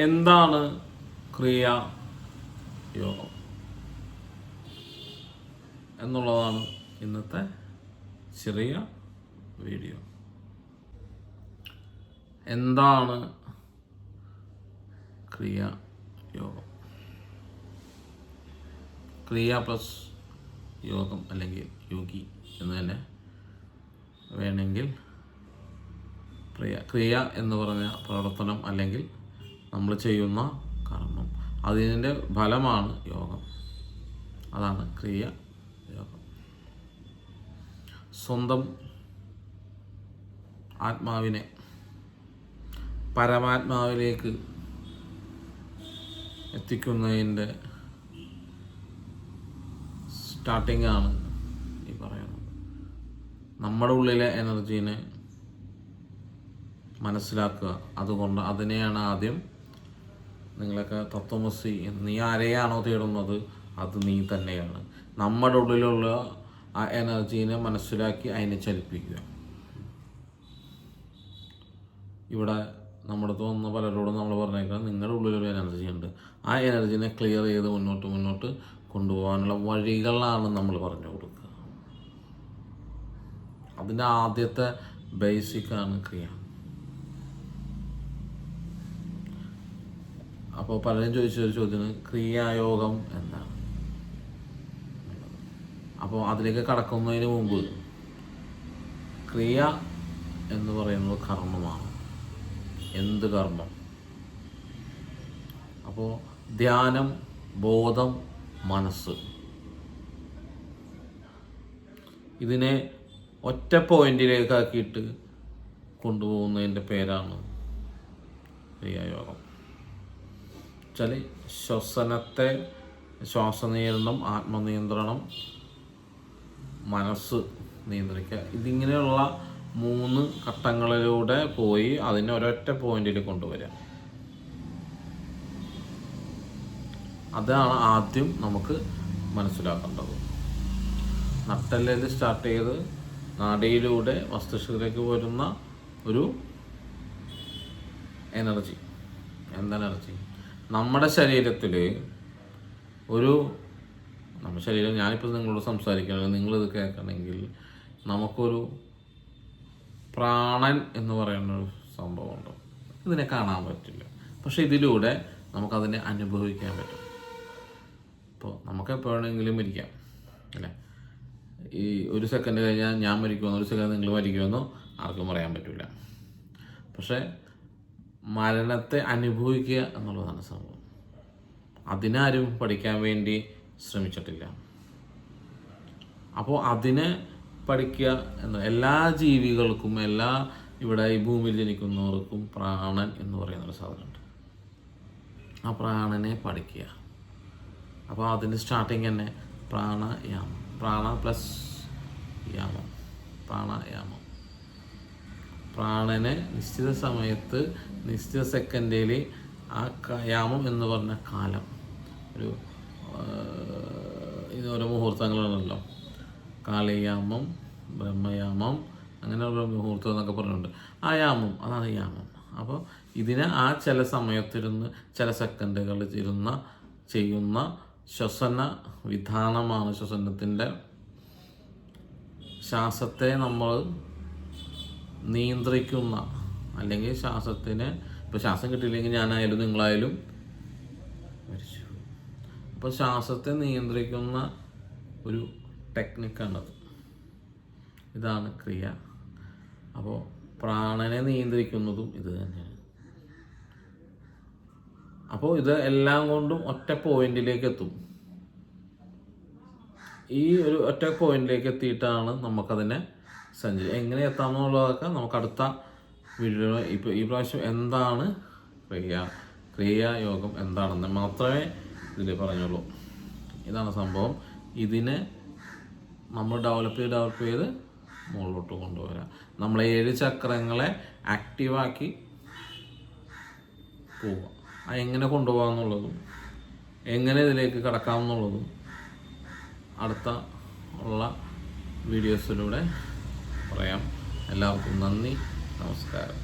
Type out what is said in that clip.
എന്താണ് ക്രിയാ യോഗം എന്നുള്ളതാണ് ഇന്നത്തെ ചെറിയ വീഡിയോ. എന്താണ് ക്രിയാ യോഗം? ക്രിയ പ്ലസ് യോഗം അല്ലെങ്കിൽ യോഗി എന്ന് തന്നെ വേണമെങ്കിൽ ക്രിയ എന്ന് പറഞ്ഞ പ്രവർത്തനം അല്ലെങ്കിൽ നമ്മൾ ചെയ്യുന്ന കർമ്മം, അതിൻ്റെ ഫലമാണ് യോഗം. അതാണ് ക്രിയ യോഗം. സ്വന്തം ആത്മാവിനെ പരമാത്മാവിലേക്ക് എത്തിക്കുന്നതിൻ്റെ സ്റ്റാർട്ടിംഗ് ആണ് ഈ പറയുന്നത്. നമ്മുടെ ഉള്ളിലെ എനർജീനെ മനസ്സിലാക്കുക. അതുകൊണ്ട് അതിനെയാണ് ആദ്യം നിങ്ങളൊക്കെ തത്വമസി, നീ ആരെയാണോ തേടുന്നത് അത് നീ തന്നെയാണ്. നമ്മുടെ ഉള്ളിലുള്ള ആ എനർജീനെ മനസ്സിലാക്കി അതിനെ ചലിപ്പിക്കുക. ഇവിടെ നമ്മുടെ തോന്നുന്ന പലരോടും നമ്മൾ പറഞ്ഞേക്കാം, നിങ്ങളുടെ ഉള്ളിലൊരു എനർജി ഉണ്ട്, ആ എനർജീനെ ക്ലിയർ ചെയ്ത് മുന്നോട്ട് കൊണ്ടുപോകാനുള്ള വഴികളാണ് നമ്മൾ പറഞ്ഞു കൊടുക്കുക. അതിൻ്റെ ആദ്യത്തെ ബേസിക്കാണ് ക്രിയ. അപ്പോൾ പലരും ചോദിച്ചൊരു ചോദ്യമാണ് ക്രിയായോഗം എന്താണ്. അപ്പോൾ അതിലേക്ക് കടക്കുന്നതിന് മുമ്പ്, ക്രിയ എന്ന് പറയുന്നത് കർമ്മമാണ്. എന്ത് കർമ്മം? അപ്പോൾ ധ്യാനം, ബോധം, മനസ്സ്, ഇതിനെ ഒറ്റ പോയിന്റിലേക്കാക്കിയിട്ട് കൊണ്ടുപോകുന്നതിൻ്റെ പേരാണ് ക്രിയായോഗം. വെച്ചാൽ ശ്വാസനിയന്ത്രണം, ആത്മനിയന്ത്രണം, മനസ്സ് നിയന്ത്രിക്കുക, ഇതിങ്ങനെയുള്ള 3 ഘട്ടങ്ങളിലൂടെ പോയി അതിനെ ഒരൊറ്റ പോയിന്റിൽ കൊണ്ടുവരിക. അതാണ് ആദ്യം നമുക്ക് മനസ്സിലാക്കേണ്ടത്. നട്ടെല്ലിൽ സ്റ്റാർട്ട് ചെയ്ത് നാഡിയിലൂടെ മസ്തിഷ്കത്തിലേക്ക് വരുന്ന ഒരു എനർജി. എന്തെനർജി? നമ്മുടെ ശരീരത്തിൽ നമ്മുടെ ശരീരം, ഞാനിപ്പോൾ നിങ്ങളോട് സംസാരിക്കുകയാണെങ്കിൽ നിങ്ങളിത് കേൾക്കണമെങ്കിൽ നമുക്കൊരു പ്രാണൻ എന്ന് പറയുന്നൊരു സംഭവമുണ്ട്. ഇതിനെ കാണാൻ പറ്റില്ല, പക്ഷെ ഇതിലൂടെ നമുക്കതിനെ അനുഭവിക്കാൻ പറ്റും. ഇപ്പോൾ നമുക്ക് എപ്പോഴെങ്കിലും മരിക്കാം അല്ലേ? ഈ 1 സെക്കൻഡ് കഴിഞ്ഞാൽ ഞാൻ മരിക്കുമെന്നോ 1 സെക്കൻഡ് നിങ്ങൾ മരിക്കുമെന്നോ ആർക്കും പറയാൻ പറ്റില്ല. പക്ഷേ മരണത്തെ അനുഭവിക്കുക എന്നുള്ളതാണ് സംഭവം. അതിനാരും പഠിക്കാൻ വേണ്ടി ശ്രമിച്ചിട്ടില്ല. അപ്പോൾ അതിനെ പഠിക്കുക എന്ന എല്ലാ ജീവികൾക്കും, ഇവിടെ ഈ ഭൂമിയിൽ ജനിക്കുന്നവർക്കും പ്രാണൻ എന്ന് പറയുന്നൊരു സാധനമുണ്ട്. ആ പ്രാണനെ പഠിക്കുക. അപ്പോൾ അതിൻ്റെ സ്റ്റാർട്ടിങ് തന്നെ പ്രാണായാമം. പ്രാണ പ്ലസ് യാമം, പ്രാണായാമം. പ്രാണനെ നിശ്ചിത സമയത്ത് നിശ്ചിത സെക്കൻഡിൽ ആ യാമം എന്ന് പറഞ്ഞ കാലം, ഇത് ഓരോ മുഹൂർത്തങ്ങളുണ്ടല്ലോ, കാളയാമം, ബ്രഹ്മയാമം, അങ്ങനെ ഓരോ മുഹൂർത്തം എന്നൊക്കെ പറഞ്ഞിട്ടുണ്ട്. ആ യാമം, അതാണ് യാമം. അപ്പോൾ ഇതിനെ ആ ചില സമയത്തിരുന്ന് ചില സെക്കൻഡുകൾ ചെയ്യുന്ന ശ്വസന വിധാനമാണ്. ശ്വസനത്തിൻ്റെ ശ്വാസത്തെ നമ്മൾ നിയന്ത്രിക്കുന്ന, അല്ലെങ്കിൽ ശ്വാസത്തിന്, ഇപ്പോൾ ശ്വാസം കിട്ടിയില്ലെങ്കിൽ ഞാനായാലും നിങ്ങളായാലും മരിച്ചു. അപ്പോൾ ശ്വാസത്തെ നിയന്ത്രിക്കുന്ന ഒരു ടെക്നിക്കാണത്. ഇതാണ് ക്രിയ. അപ്പോൾ പ്രാണനെ നിയന്ത്രിക്കുന്നതും ഇത് തന്നെയാണ്. അപ്പോൾ ഇത് എല്ലാം കൊണ്ടും ഒറ്റ പോയിന്റിലേക്ക് എത്തും. ഈ ഒരു ഒറ്റ പോയിന്റിലേക്ക് എത്തിയിട്ടാണ് നമുക്കതിനെ എങ്ങനെ എത്താമെന്നുള്ളതൊക്കെ നമുക്ക് അടുത്ത വീഡിയോ. ഇപ്പോൾ ഈ പ്രാവശ്യം എന്താണ് ക്രിയായോഗം എന്താണെന്ന് മാത്രമേ ഇതിൽ പറഞ്ഞുള്ളൂ. ഇതാണ് സംഭവം. ഇതിനെ നമ്മൾ ഡെവലപ്പ് ചെയ്ത് മുകളിലോട്ട് കൊണ്ടുവരാം. നമ്മൾ 7 ചക്രങ്ങളെ ആക്റ്റീവാക്കി പോവുക. എങ്ങനെ കൊണ്ടുപോകാമെന്നുള്ളതും എങ്ങനെ ഇതിലേക്ക് കടക്കാമെന്നുള്ളതും അടുത്ത ഉള്ള വീഡിയോസിലൂടെ പറയാം. എല്ലാവർക്കും നന്ദി, നമസ്കാരം.